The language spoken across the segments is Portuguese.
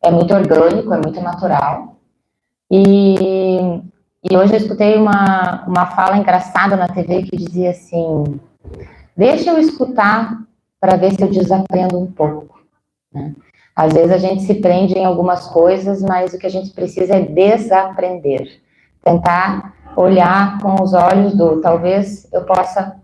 é muito orgânico, é muito natural. E hoje eu escutei uma fala engraçada na TV que dizia assim: deixa eu escutar para ver se eu desaprendo um pouco, né? Às vezes a gente se prende em algumas coisas, mas o que a gente precisa é desaprender. Tentar olhar com os olhos do talvez eu possa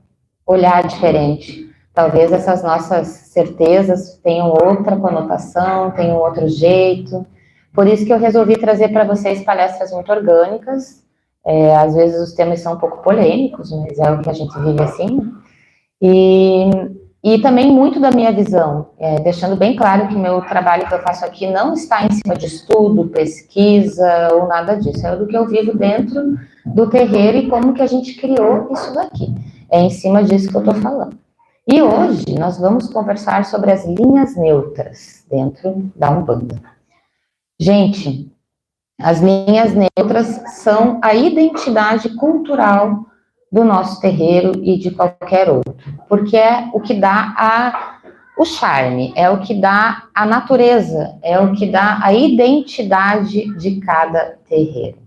olhar diferente. Talvez essas nossas certezas tenham outra conotação, tenham outro jeito. Por isso que eu resolvi trazer para vocês palestras muito orgânicas. Às vezes os temas são um pouco polêmicos, mas é o que a gente vive assim, né? E também muito da minha visão, deixando bem claro que o meu trabalho que eu faço aqui não está em cima de estudo, pesquisa ou nada disso. É do que eu vivo dentro do terreiro e como que a gente criou isso daqui. É em cima disso que eu estou falando. E hoje nós vamos conversar sobre as linhas neutras dentro da Umbanda. Gente, as linhas neutras são a identidade cultural do nosso terreiro e de qualquer outro, porque é o que dá o charme, é o que dá a natureza, é o que dá a identidade de cada terreiro.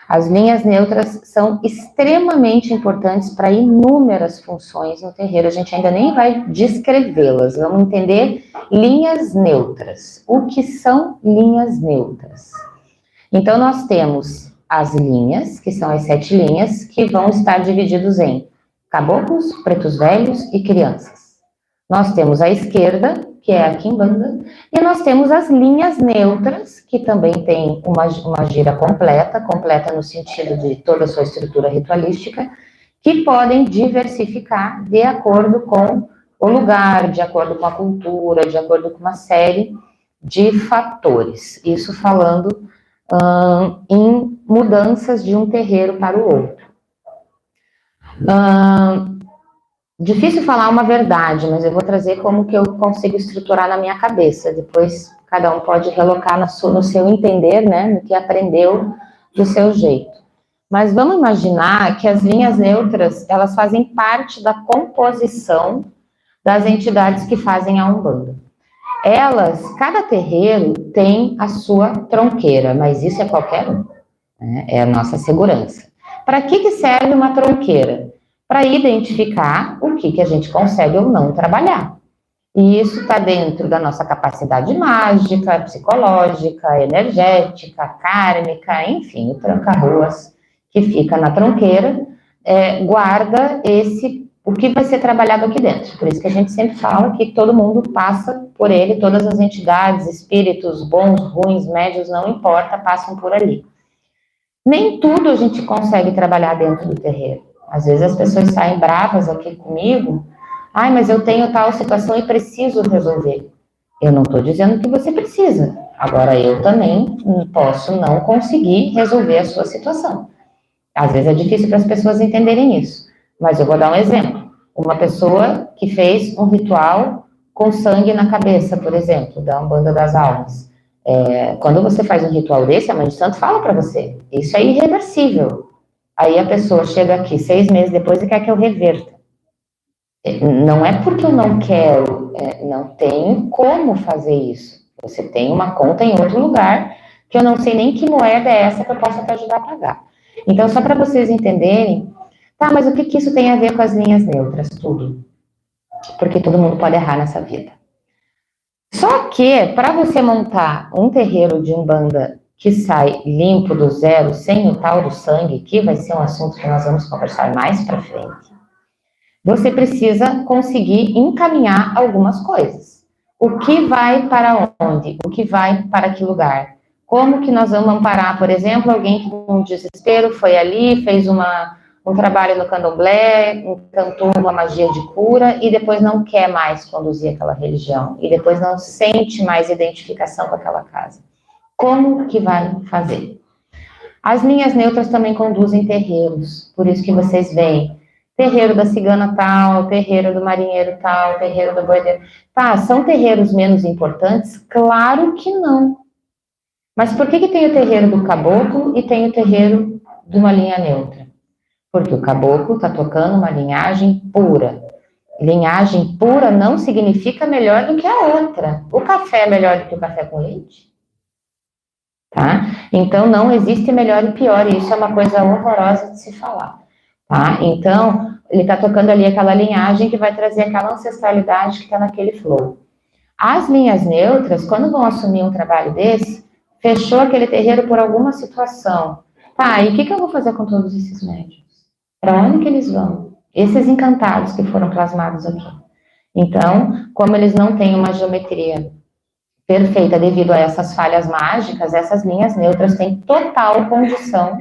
As linhas neutras são extremamente importantes para inúmeras funções no terreiro. A gente ainda nem vai descrevê-las. Vamos entender linhas neutras. O que são linhas neutras? Então, nós temos as linhas, que são as 7 linhas, que vão estar divididos em caboclos, pretos velhos e crianças. Nós temos a esquerda, que é a quimbanda, e nós temos as linhas neutras, que também tem uma gira completa no sentido de toda a sua estrutura ritualística, que podem diversificar de acordo com o lugar, de acordo com a cultura, de acordo com uma série de fatores. Isso falando em mudanças de um terreiro para o outro. Difícil falar uma verdade, mas eu vou trazer como que eu consigo estruturar na minha cabeça. Depois, cada um pode relocar no seu entender, né, no que aprendeu do seu jeito. Mas vamos imaginar que as linhas neutras, elas fazem parte da composição das entidades que fazem a Umbanda. Cada terreiro tem a sua tronqueira, mas isso é qualquer um, né? É a nossa segurança. Para que serve uma tronqueira? Para identificar o que a gente consegue ou não trabalhar. E isso está dentro da nossa capacidade mágica, psicológica, energética, kármica, enfim, o tranca-ruas que fica na tronqueira, guarda o que vai ser trabalhado aqui dentro. Por isso que a gente sempre fala que todo mundo passa por ele, todas as entidades, espíritos, bons, ruins, médios, não importa, passam por ali. Nem tudo a gente consegue trabalhar dentro do terreiro. Às vezes as pessoas saem bravas aqui comigo, mas eu tenho tal situação e preciso resolver. Eu não estou dizendo que você precisa. Agora, eu também posso não conseguir resolver a sua situação. Às vezes é difícil para as pessoas entenderem isso. Mas eu vou dar um exemplo. Uma pessoa que fez um ritual com sangue na cabeça, por exemplo, da Umbanda das Almas. Quando você faz um ritual desse, a Mãe de Santo fala para você, isso é irreversível. Aí a pessoa chega aqui 6 meses depois e quer que eu reverta. Não é porque eu não quero, não tenho como fazer isso. Você tem uma conta em outro lugar que eu não sei nem que moeda é essa que eu possa te ajudar a pagar. Então, só para vocês entenderem, mas o que isso tem a ver com as linhas neutras? Tudo. Porque todo mundo pode errar nessa vida. Só que, para você montar um terreiro de Umbanda que sai limpo do zero, sem o tal do sangue, que vai ser um assunto que nós vamos conversar mais para frente, você precisa conseguir encaminhar algumas coisas. O que vai para onde? O que vai para que lugar? Como que nós vamos amparar, por exemplo, alguém que com desespero foi ali, fez um trabalho no candomblé, encantou uma magia de cura e depois não quer mais conduzir aquela religião e depois não sente mais identificação com aquela casa. Como que vai fazer? As linhas neutras também conduzem terreiros, por isso que vocês veem terreiro da cigana tal, terreiro do marinheiro tal, terreiro do boiadeiro. São terreiros menos importantes? Claro que não. Mas por que tem o terreiro do caboclo e tem o terreiro de uma linha neutra? Porque o caboclo está tocando uma linhagem pura. Linhagem pura não significa melhor do que a outra. O café é melhor do que o café com leite? tá? Então, não existe melhor e pior, e isso é uma coisa horrorosa de se falar, tá? Então, ele está tocando ali aquela linhagem que vai trazer aquela ancestralidade que está naquele flow. As linhas neutras, quando vão assumir um trabalho desse, fechou aquele terreiro por alguma situação. Tá, e o que eu vou fazer com todos esses médios? Para onde que eles vão? Esses encantados que foram plasmados aqui. Então, como eles não têm uma geometria perfeita devido a essas falhas mágicas, essas linhas neutras têm total condição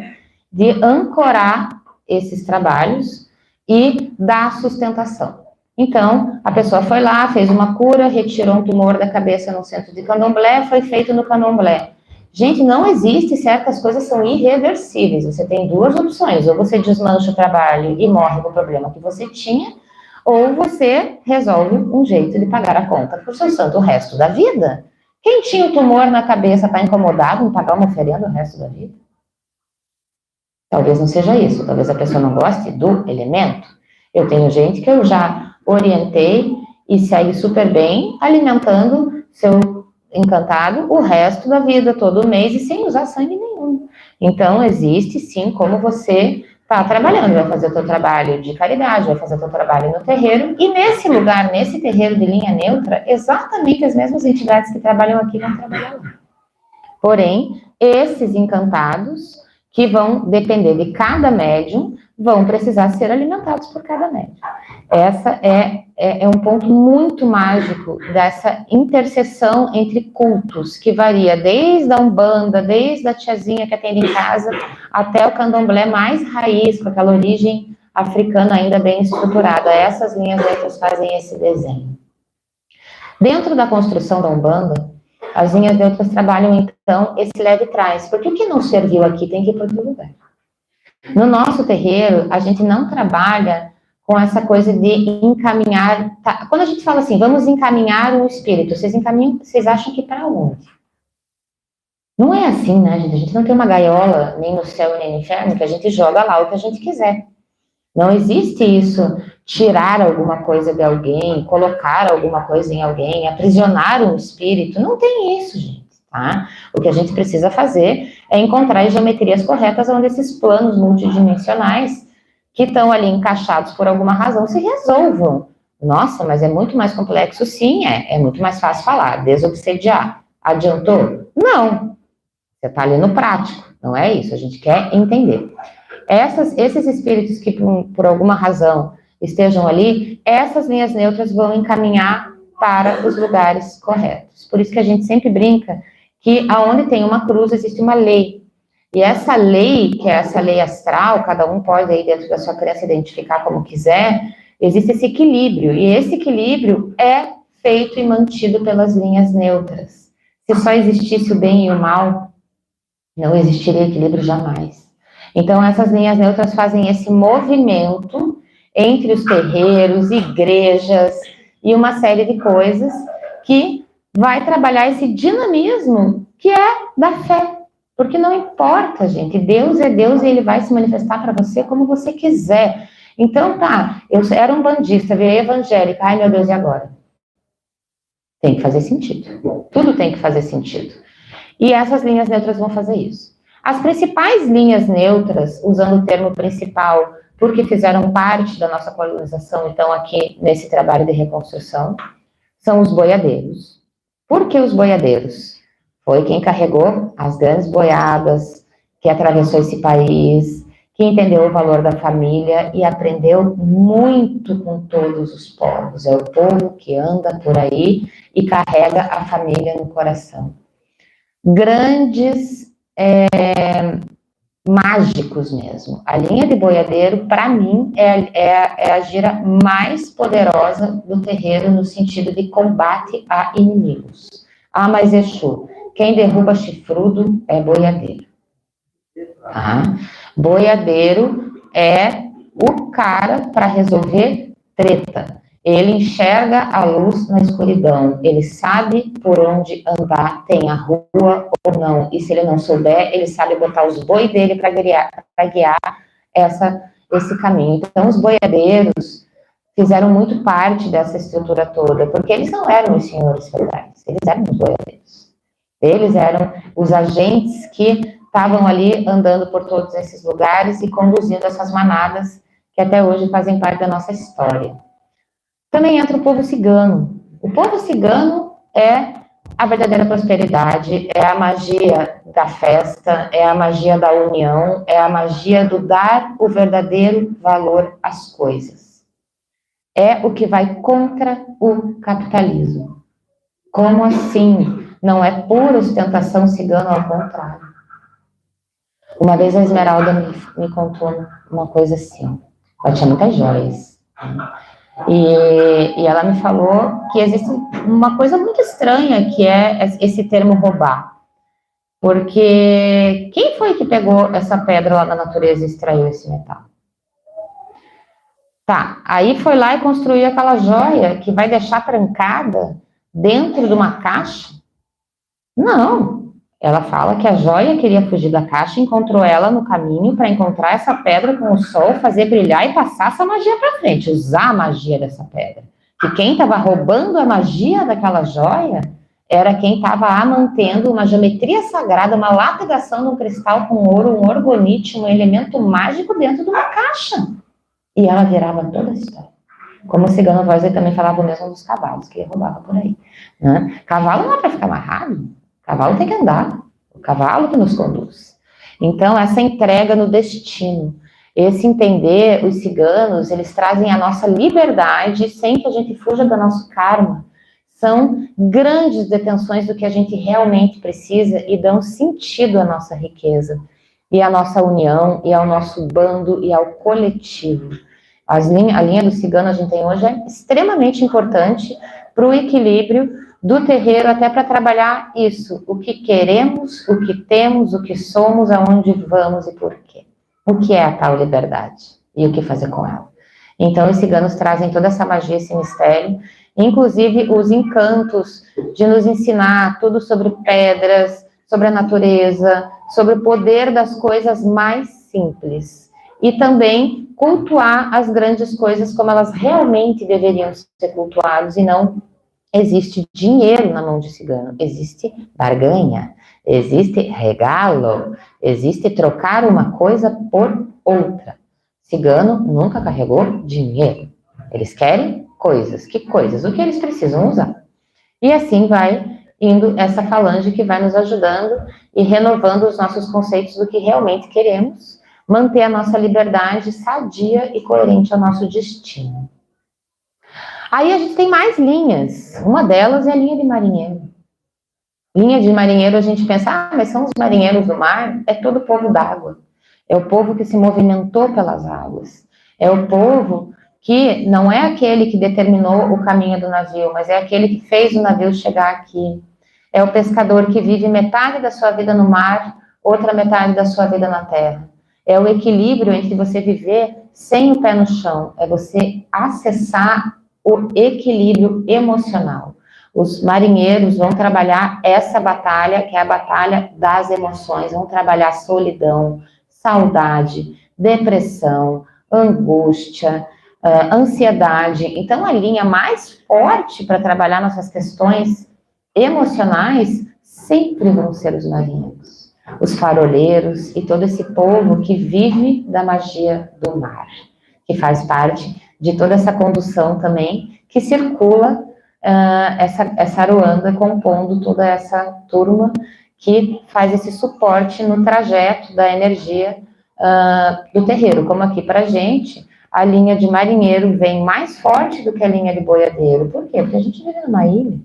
de ancorar esses trabalhos e dar sustentação. Então, a pessoa foi lá, fez uma cura, retirou um tumor da cabeça no centro de candomblé, foi feito no candomblé. Gente, não existe, certas coisas são irreversíveis. Você tem duas opções, ou você desmancha o trabalho e morre com o problema que você tinha, ou você resolve um jeito de pagar a conta por seu santo o resto da vida. Quem tinha o tumor na cabeça está incomodado em pagar uma oferenda o resto da vida? Talvez não seja isso, talvez a pessoa não goste do elemento. Eu tenho gente que eu já orientei e segue super bem, alimentando seu encantado o resto da vida, todo mês, e sem usar sangue nenhum. Então, existe sim como você está trabalhando, vai fazer o seu trabalho de caridade, vai fazer o seu trabalho no terreiro, e nesse lugar, nesse terreiro de linha neutra, exatamente as mesmas entidades que trabalham aqui vão trabalhar lá. Porém, esses encantados, que vão depender de cada médium, vão precisar ser alimentados por cada médium. Essa é um ponto muito mágico dessa interseção entre cultos, que varia desde a Umbanda, desde a tiazinha que atende em casa, até o candomblé mais raiz, com aquela origem africana ainda bem estruturada. Essas linhas neutras fazem esse desenho. Dentro da construção da Umbanda, as linhas neutras trabalham, então, esse leve trás, porque o que não serviu aqui tem que ir para outro lugar. No nosso terreiro, a gente não trabalha com essa coisa de encaminhar. Tá? Quando a gente fala assim, vamos encaminhar o espírito, vocês acham que para onde? Não é assim, né, gente? A gente não tem uma gaiola, nem no céu nem no inferno, que a gente joga lá o que a gente quiser. Não existe isso, tirar alguma coisa de alguém, colocar alguma coisa em alguém, aprisionar um espírito. Não tem isso, gente. Tá? O que a gente precisa fazer é encontrar as geometrias corretas onde esses planos multidimensionais que estão ali encaixados por alguma razão se resolvam. Nossa, mas é muito mais complexo? Sim, é muito mais fácil falar, desobsediar. Adiantou? Não. Você está ali no prático, não é isso, a gente quer entender. Esses espíritos que por alguma razão estejam ali, essas linhas neutras vão encaminhar para os lugares corretos. Por isso que a gente sempre brinca que aonde tem uma cruz existe uma lei. E essa lei, que é essa lei astral, cada um pode aí dentro da sua crença identificar como quiser, existe esse equilíbrio. E esse equilíbrio é feito e mantido pelas linhas neutras. Se só existisse o bem e o mal, não existiria equilíbrio jamais. Então, essas linhas neutras fazem esse movimento entre os terreiros, igrejas e uma série de coisas que vai trabalhar esse dinamismo que é da fé. Porque não importa, gente, Deus é Deus e Ele vai se manifestar para você como você quiser. Então, tá, eu era um bandista, virei evangélica, ai meu Deus, e agora? Tem que fazer sentido. Tudo tem que fazer sentido. E essas linhas neutras vão fazer isso. As principais linhas neutras, usando o termo principal, porque fizeram parte da nossa colonização, então, aqui nesse trabalho de reconstrução, são os boiadeiros. Por que os boiadeiros? Foi quem carregou as grandes boiadas, que atravessou esse país, que entendeu o valor da família e aprendeu muito com todos os povos. É o povo que anda por aí e carrega a família no coração. Grandes mágicos mesmo. A linha de boiadeiro, para mim, é a gira mais poderosa do terreiro no sentido de combate a inimigos. Ah, mas Exu, quem derruba chifrudo é boiadeiro. Tá? Boiadeiro é o cara para resolver treta. Ele enxerga a luz na escuridão, ele sabe por onde andar, tem a rua ou não, e se ele não souber, ele sabe botar os boi dele para guiar esse caminho. Então, os boiadeiros fizeram muito parte dessa estrutura toda, porque eles não eram os senhores feudais, eles eram os boiadeiros. Eles eram os agentes que estavam ali andando por todos esses lugares e conduzindo essas manadas que até hoje fazem parte da nossa história. Também entra o povo cigano. O povo cigano é a verdadeira prosperidade, é a magia da festa, é a magia da união, é a magia do dar o verdadeiro valor às coisas. É o que vai contra o capitalismo. Como assim? Não é pura ostentação cigana, ao contrário. Uma vez a Esmeralda me contou uma coisa assim. Ela tinha muitas joias. E ela me falou que existe uma coisa muito estranha, que é esse termo roubar. Porque quem foi que pegou essa pedra lá na natureza e extraiu esse metal? Tá, aí foi lá e construiu aquela joia que vai deixar trancada dentro de uma caixa? Não. Ela fala que a joia queria fugir da caixa, encontrou ela no caminho para encontrar essa pedra com o sol, fazer brilhar e passar essa magia para frente, usar a magia dessa pedra. Que quem estava roubando a magia daquela joia era quem estava mantendo uma geometria sagrada, uma lapidação de um cristal com ouro, um orgonite, um elemento mágico dentro de uma caixa. E ela virava toda a história. Como o cigano voz, ele também falava o mesmo dos cavalos, que ele roubava por aí. Né? Cavalo não é para ficar amarrado. O cavalo tem que andar, o cavalo que nos conduz. Então, essa entrega no destino, esse entender, os ciganos, eles trazem a nossa liberdade sem que a gente fuja do nosso karma. São grandes detenções do que a gente realmente precisa e dão sentido à nossa riqueza, e à nossa união, e ao nosso bando, e ao coletivo. A linha do cigano a gente tem hoje é extremamente importante para o equilíbrio do terreiro, até para trabalhar isso, o que queremos, o que temos, o que somos, aonde vamos e por quê. O que é a tal liberdade e o que fazer com ela. Então, os ciganos trazem toda essa magia, esse mistério, inclusive os encantos de nos ensinar tudo sobre pedras, sobre a natureza, sobre o poder das coisas mais simples. E também cultuar as grandes coisas como elas realmente deveriam ser cultuadas e não existe dinheiro na mão de cigano, existe barganha, existe regalo, existe trocar uma coisa por outra. Cigano nunca carregou dinheiro. Eles querem coisas. Que coisas? O que eles precisam usar. E assim vai indo essa falange que vai nos ajudando e renovando os nossos conceitos do que realmente queremos, manter a nossa liberdade sadia e coerente ao nosso destino. Aí a gente tem mais linhas. Uma delas é a linha de marinheiro. Linha de marinheiro, a gente pensa, mas são os marinheiros do mar? É todo o povo d'água. É o povo que se movimentou pelas águas. É o povo que não é aquele que determinou o caminho do navio, mas é aquele que fez o navio chegar aqui. É o pescador que vive metade da sua vida no mar, outra metade da sua vida na terra. É o equilíbrio entre você viver sem o pé no chão, é você acessar o equilíbrio emocional. Os marinheiros vão trabalhar essa batalha, que é a batalha das emoções, vão trabalhar solidão, saudade, depressão, angústia, ansiedade. Então, a linha mais forte para trabalhar nossas questões emocionais sempre vão ser os marinheiros, os faroleiros e todo esse povo que vive da magia do mar, que faz parte de toda essa condução também, que circula essa aruanda compondo toda essa turma que faz esse suporte no trajeto da energia do terreiro, como aqui para a gente, a linha de marinheiro vem mais forte do que a linha de boiadeiro. Por quê? Porque a gente vive numa ilha,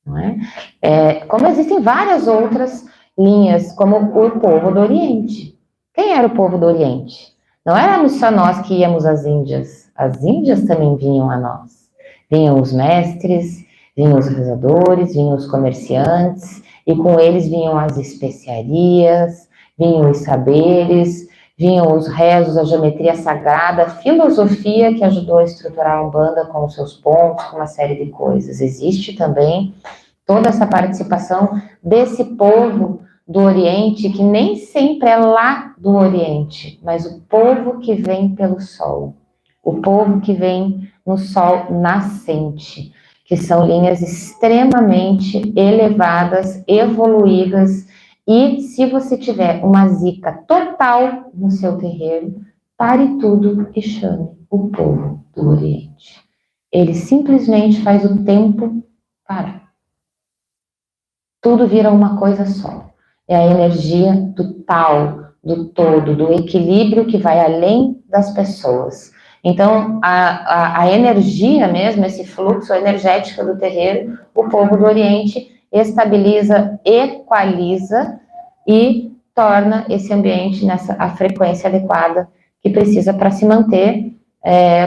não é? Como existem várias outras linhas, como o povo do Oriente. Quem era o povo do Oriente? Não éramos só nós que íamos às Índias, as Índias também vinham a nós. Vinham os mestres, vinham os rezadores, vinham os comerciantes, e com eles vinham as especiarias, vinham os saberes, vinham os rezos, a geometria sagrada, a filosofia que ajudou a estruturar a Umbanda com os seus pontos, com uma série de coisas. Existe também toda essa participação desse povo do Oriente, que nem sempre é lá do Oriente, mas o povo que vem pelo sol, o povo que vem no sol nascente, que são linhas extremamente elevadas, evoluídas, e se você tiver uma zica total no seu terreiro, pare tudo e chame o povo do Oriente. Ele simplesmente faz o tempo parar. Tudo vira uma coisa só. É a energia do tal, do todo, do equilíbrio que vai além das pessoas. Então, a energia mesmo, esse fluxo energético do terreiro, o povo do Oriente estabiliza, equaliza e torna esse ambiente nessa a frequência adequada que precisa para se manter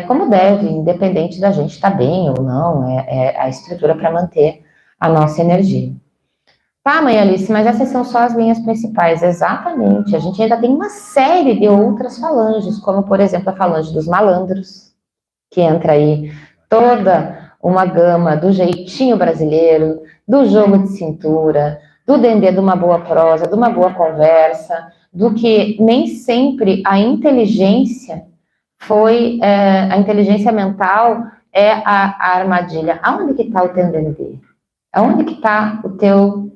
como deve, independente da gente estar bem ou não, é a estrutura para manter a nossa energia. Tá, mãe Alice, mas essas são só as linhas principais. Exatamente. A gente ainda tem uma série de outras falanges, como, por exemplo, a falange dos malandros, que entra aí toda uma gama do jeitinho brasileiro, do jogo de cintura, do dendê de uma boa prosa, de uma boa conversa, do que nem sempre a inteligência a inteligência mental é a armadilha. Aonde que está o teu dendê? Aonde que está o teu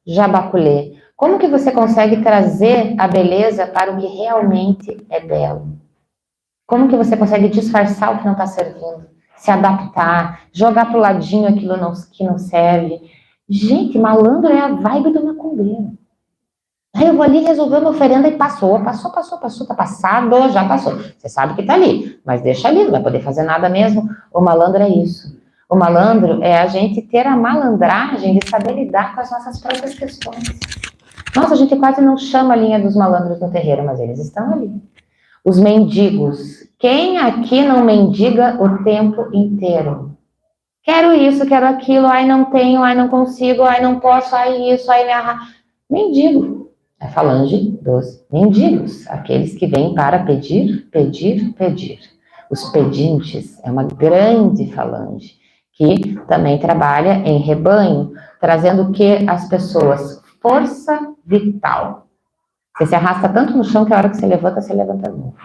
jabaculê? Como que você consegue trazer a beleza para o que realmente é belo? Como que você consegue disfarçar o que não está servindo? Se adaptar, jogar para o ladinho aquilo que não serve. Gente, malandro é a vibe do macumbeiro. Aí eu vou ali resolver uma oferenda e passou, tá passado, já passou. Você sabe que tá ali, mas deixa ali, não vai poder fazer nada mesmo. O malandro é isso. O malandro é a gente ter a malandragem de saber lidar com as nossas próprias questões. Nossa, a gente quase não chama a linha dos malandros no terreiro, mas eles estão ali. Os mendigos. Quem aqui não mendiga o tempo inteiro? Quero isso, quero aquilo, ai não tenho, ai não consigo, ai não posso, ai isso, ai me arra... Mendigo. É a falange dos mendigos, aqueles que vêm para pedir, pedir, pedir. Os pedintes é uma grande falange, que também trabalha em rebanho, trazendo o que as pessoas? Força vital. Você se arrasta tanto no chão que a hora que você levanta novo.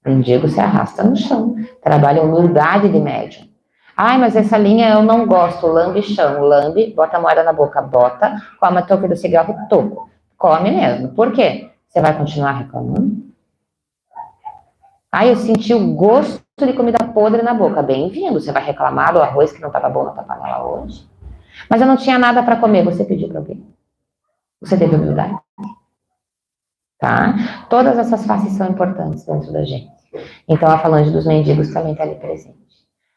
Mendigo se arrasta no chão, trabalha humildade de médium. Ai, mas essa linha eu não gosto, lambe chão, lambe, bota a moeda na boca, bota, come a touca do cigarro, toco. Come mesmo. Por quê? Você vai continuar reclamando? Ah, eu senti o gosto de comida podre na boca. Bem-vindo. Você vai reclamar do arroz que não estava bom na tua panela hoje? Mas eu não tinha nada para comer. Você pediu para alguém? Você teve humildade? Tá? Todas essas faces são importantes dentro da gente. Então, a falange dos mendigos também está ali presente.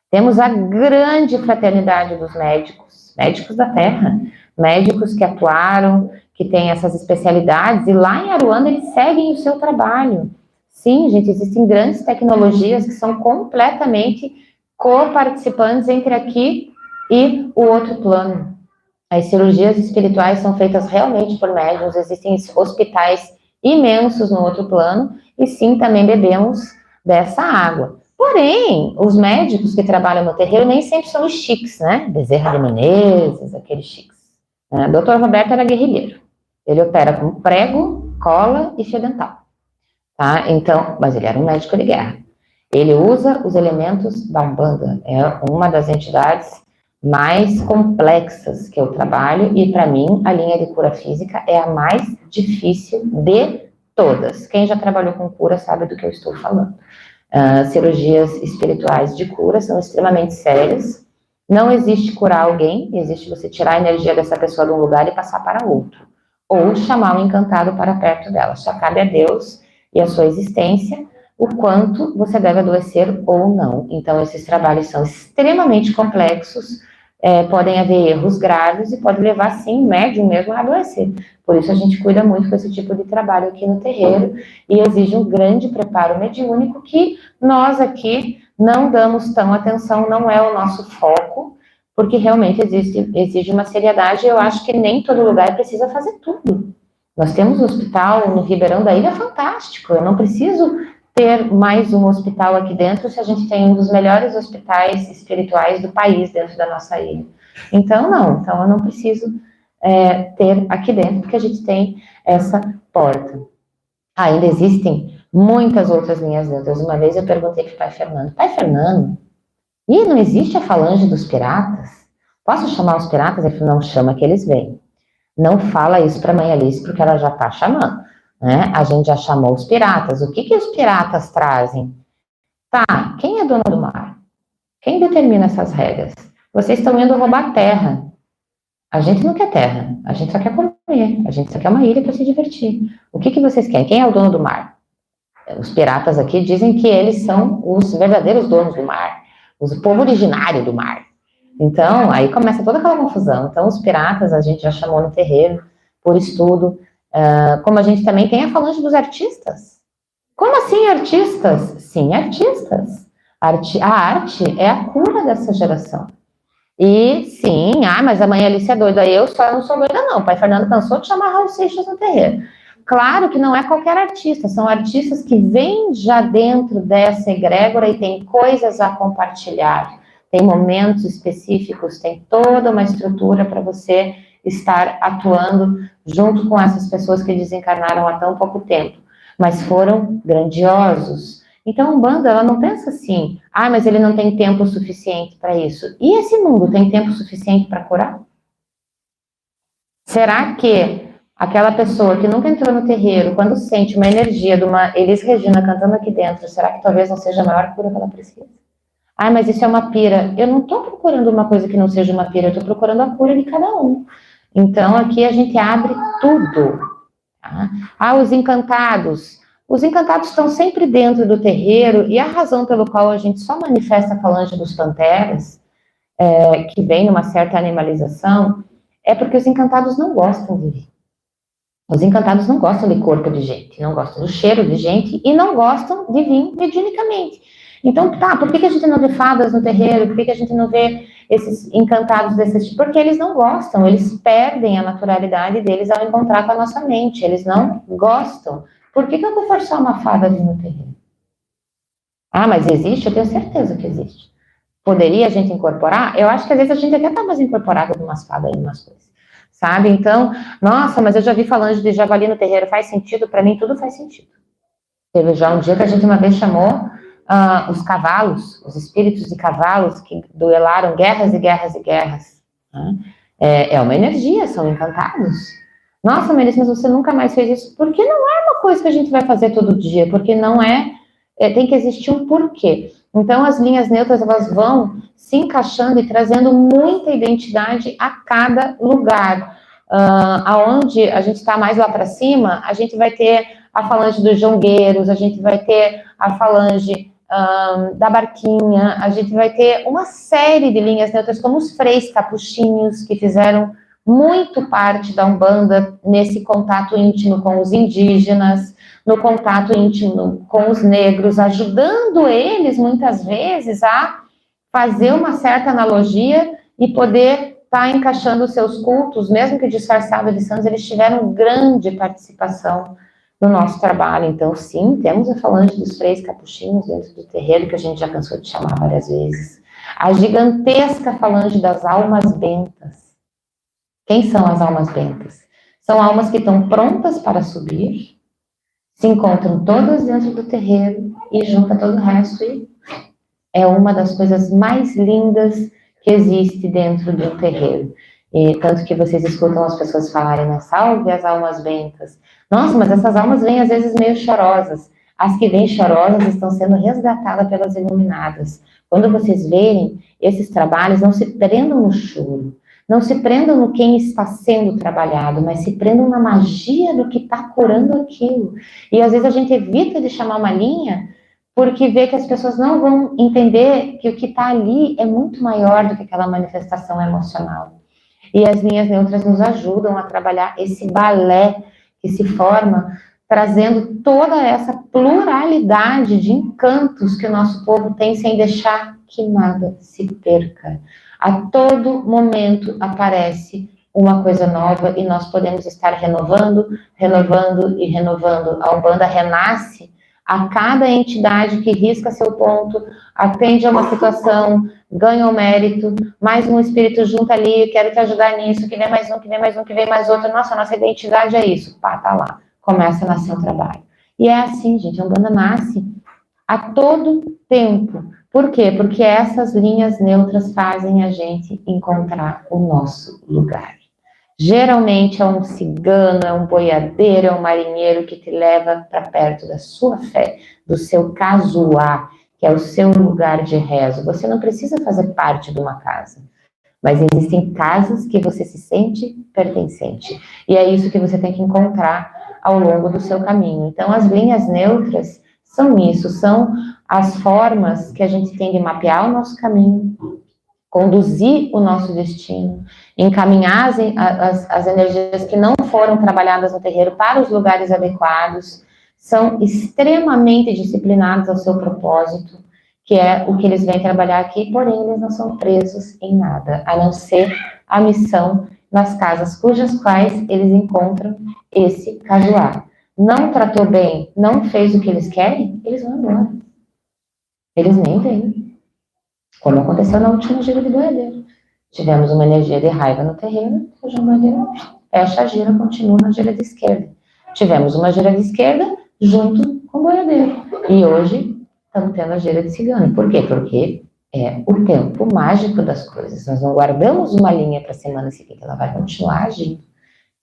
Temos a grande fraternidade dos médicos, médicos da terra, médicos que atuaram, que têm essas especialidades, e lá em Aruanda eles seguem o seu trabalho. Sim, gente, existem grandes tecnologias que são completamente coparticipantes entre aqui e o outro plano. As cirurgias espirituais são feitas realmente por médiuns, existem hospitais imensos no outro plano, e sim, também bebemos dessa água. Porém, os médicos que trabalham no terreiro nem sempre são os chiques, né? Bezerra de Menezes, aqueles chiques. O Dr. Roberto era guerrilheiro. Ele opera com prego, cola e fio dental. Tá? Então, mas ele era um médico de guerra. Ele usa os elementos da Umbanda. É uma das entidades mais complexas que eu trabalho, e para mim a linha de cura física é a mais difícil de todas. Quem já trabalhou com cura sabe do que eu estou falando. Cirurgias espirituais de cura são extremamente sérias. Não existe curar alguém, existe você tirar a energia dessa pessoa de um lugar e passar para outro, ou chamar um encantado para perto dela. Só cabe a Deus e a sua existência o quanto você deve adoecer ou não. Então, esses trabalhos são extremamente complexos, podem haver erros graves e pode levar, sim, o médium mesmo a adoecer. Por isso, a gente cuida muito com esse tipo de trabalho aqui no terreiro, e exige um grande preparo mediúnico que nós aqui não damos tão atenção, não é o nosso foco, porque realmente exige uma seriedade, e eu acho que nem todo lugar precisa fazer tudo. Nós temos um hospital no Ribeirão da Ilha fantástico, eu não preciso ter mais um hospital aqui dentro se a gente tem um dos melhores hospitais espirituais do país dentro da nossa ilha. Então, eu não preciso ter aqui dentro, porque a gente tem essa porta. Ainda existem muitas outras linhas dentro. Uma vez eu perguntei para o pai Fernando, e não existe a falange dos piratas? posso chamar os piratas? Ele falou, não, chama que eles vêm. Não fala isso para a mãe Alice, porque ela já está chamando, né? A gente já chamou os piratas. O que que os piratas trazem? Tá, quem é dono do mar? Quem determina essas regras? Vocês estão indo roubar terra. A gente não quer terra, a gente só quer comer, a gente só quer uma ilha para se divertir. O que que vocês querem? Quem é o dono do mar? Os piratas aqui dizem que eles são os verdadeiros donos do mar, o povo originário do mar. Então, aí começa toda aquela confusão. Então, os piratas a gente já chamou no terreiro, por estudo, como a gente também tem a falange dos artistas. Como assim artistas? Sim, artistas. A arte é a cura dessa geração. E sim, mas a mãe Alice é doida, eu só não sou doida não, o pai Fernando cansou de chamar Raul Seixas no terreiro. Claro que não é qualquer artista, são artistas que vêm já dentro dessa egrégora e tem coisas a compartilhar, tem momentos específicos, tem toda uma estrutura para você estar atuando junto com essas pessoas que desencarnaram há tão pouco tempo, mas foram grandiosos. Então, a Umbanda, ela não pensa assim, mas ele não tem tempo suficiente para isso. E esse mundo tem tempo suficiente para curar? Será que aquela pessoa que nunca entrou no terreiro, quando sente uma energia de uma Elis Regina cantando aqui dentro, será que talvez não seja a maior cura que ela precisa? Mas isso é uma pira. Eu não estou procurando uma coisa que não seja uma pira, eu estou procurando a cura de cada um. Então, aqui a gente abre tudo. Tá? Os encantados. Os encantados estão sempre dentro do terreiro, e a razão pelo qual a gente só manifesta a falange dos panteras, que vem numa certa animalização, é porque os encantados não gostam de vir. Os encantados não gostam de corpo de gente, não gostam do cheiro de gente, e não gostam de vir mediunicamente. Então, por que a gente não vê fadas no terreiro? Por que a gente não vê esses encantados desse tipo? Porque eles não gostam, eles perdem a naturalidade deles ao encontrar com a nossa mente, eles não gostam. Por que eu vou forçar uma fada ali no terreno? Mas existe? Eu tenho certeza que existe. Poderia a gente incorporar? Eu acho que às vezes a gente até está mais incorporada de umas fadas em umas coisas. Sabe? Então, nossa, mas eu já vi falando de javali no terreiro, faz sentido? Para mim, tudo faz sentido. Teve já um dia que a gente uma vez chamou os cavalos, os espíritos de cavalos que duelaram guerras e guerras e guerras. Né? É uma energia, são encantados. Nossa, Melissa, mas você nunca mais fez isso. Porque não é uma coisa que a gente vai fazer todo dia, porque não tem que existir um porquê. Então, as linhas neutras, elas vão se encaixando e trazendo muita identidade a cada lugar. Aonde a gente está mais lá para cima, a gente vai ter a falange dos jongueiros, a gente vai ter a falange da barquinha, a gente vai ter uma série de linhas neutras, como os freis capuchinhos, que fizeram muito parte da Umbanda nesse contato íntimo com os indígenas, no contato íntimo com os negros, ajudando eles, muitas vezes, a fazer uma certa analogia e poder estar encaixando os seus cultos, mesmo que disfarçados de santos, eles tiveram grande participação no nosso trabalho. Então, sim, temos a falange dos freis capuchinhos dentro do terreiro, que a gente já cansou de chamar várias vezes. A gigantesca falange das almas bentas. Quem são as almas bentas? São almas que estão prontas para subir, se encontram todas dentro do terreiro e junta todo o resto, e é uma das coisas mais lindas que existe dentro de um terreiro. E tanto que vocês escutam as pessoas falarem, né, salve as almas bentas. Nossa, mas essas almas vêm às vezes meio chorosas. As que vêm chorosas estão sendo resgatadas pelas iluminadas. Quando vocês verem esses trabalhos, não se prendam no choro. Não se prendam no quem está sendo trabalhado, mas se prendam na magia do que está curando aquilo. E às vezes a gente evita de chamar uma linha, porque vê que as pessoas não vão entender que o que está ali é muito maior do que aquela manifestação emocional. E as linhas neutras nos ajudam a trabalhar esse balé que se forma, trazendo toda essa pluralidade de encantos que o nosso povo tem, sem deixar que nada se perca. A todo momento aparece uma coisa nova e nós podemos estar renovando, renovando e renovando. A Umbanda renasce a cada entidade que risca seu ponto, atende a uma situação, ganha o mérito, mais um espírito junto ali, quero te ajudar nisso, que vem mais um, que vem mais um, que vem mais outro. Nossa, nossa identidade é isso. Pá, tá lá. Começa a nascer um trabalho. E é assim, gente, a Umbanda nasce a todo tempo. Por quê? Porque essas linhas neutras fazem a gente encontrar o nosso lugar. Geralmente é um cigano, é um boiadeiro, é um marinheiro que te leva para perto da sua fé, do seu casuá, que é o seu lugar de rezo. Você não precisa fazer parte de uma casa, mas existem casas que você se sente pertencente. E é isso que você tem que encontrar ao longo do seu caminho. Então, as linhas neutras são isso, são as formas que a gente tem de mapear o nosso caminho, conduzir o nosso destino, encaminhar as energias que não foram trabalhadas no terreiro para os lugares adequados, são extremamente disciplinados ao seu propósito, que é o que eles vêm trabalhar aqui, porém eles não são presos em nada, a não ser a missão nas casas cujas quais eles encontram esse casuar. Não tratou bem, não fez o que eles querem, eles vão embora. Eles nem vêm. Como aconteceu na última gira de boiadeiro. Tivemos uma energia de raiva no terreno, o João Boiadeiro fecha a gira, continua na gira de esquerda. Tivemos uma gira de esquerda junto com o boiadeiro. E hoje estamos tendo a gira de cigano. Por quê? Porque é o tempo mágico das coisas. Nós não guardamos uma linha para a semana seguinte, ela vai continuar agindo.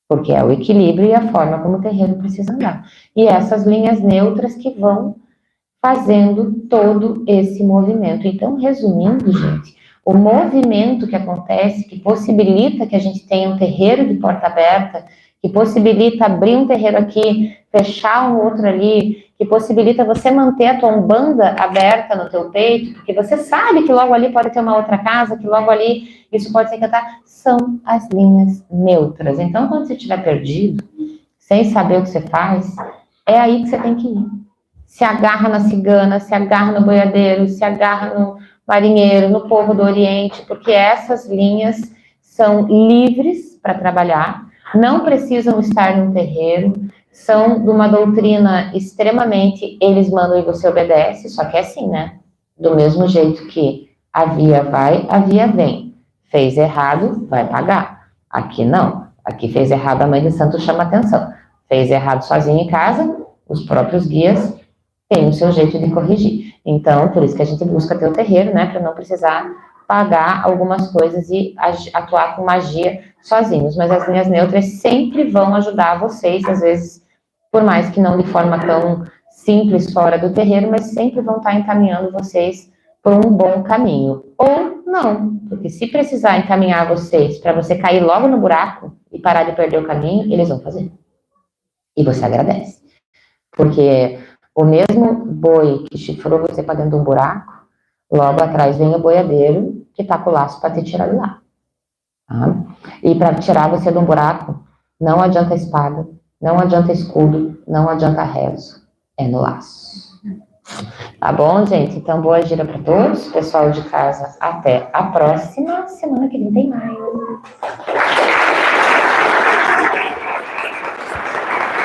Porque é o equilíbrio e a forma como o terreno precisa andar. E essas linhas neutras que vão fazendo todo esse movimento. Então, resumindo, gente, o movimento que acontece, que possibilita que a gente tenha um terreiro de porta aberta, que possibilita abrir um terreiro aqui, fechar um outro ali, que possibilita você manter a tua umbanda aberta no teu peito, porque você sabe que logo ali pode ter uma outra casa, que logo ali isso pode se encantar, são as linhas neutras. Então, quando você estiver perdido, sem saber o que você faz, é aí que você tem que ir. Se agarra na cigana, se agarra no boiadeiro, se agarra no marinheiro, no povo do Oriente, porque essas linhas são livres para trabalhar, não precisam estar num terreiro, são de uma doutrina extremamente, eles mandam e você obedece, só que é assim, né? Do mesmo jeito que a via vai, a via vem. Fez errado, vai pagar. Aqui não. Aqui fez errado, a mãe de santo chama atenção. Fez errado sozinho em casa, os próprios guias tem o seu jeito de corrigir. Então, por isso que a gente busca ter o terreiro, né, para não precisar pagar algumas coisas e atuar com magia sozinhos. Mas as linhas neutras sempre vão ajudar vocês, às vezes, por mais que não de forma tão simples fora do terreiro, mas sempre vão estar encaminhando vocês por um bom caminho. Ou não, porque se precisar encaminhar vocês para você cair logo no buraco e parar de perder o caminho, eles vão fazer. E você agradece. Porque o mesmo boi que chifrou você para dentro de um buraco, logo atrás vem o boiadeiro que tá com o laço para te tirar de lá. Tá? E para tirar você de um buraco, não adianta espada, não adianta escudo, não adianta rezo. É no laço. Tá bom, gente? Então, boa gira para todos. Pessoal de casa, até a próxima. Semana que vem tem mais.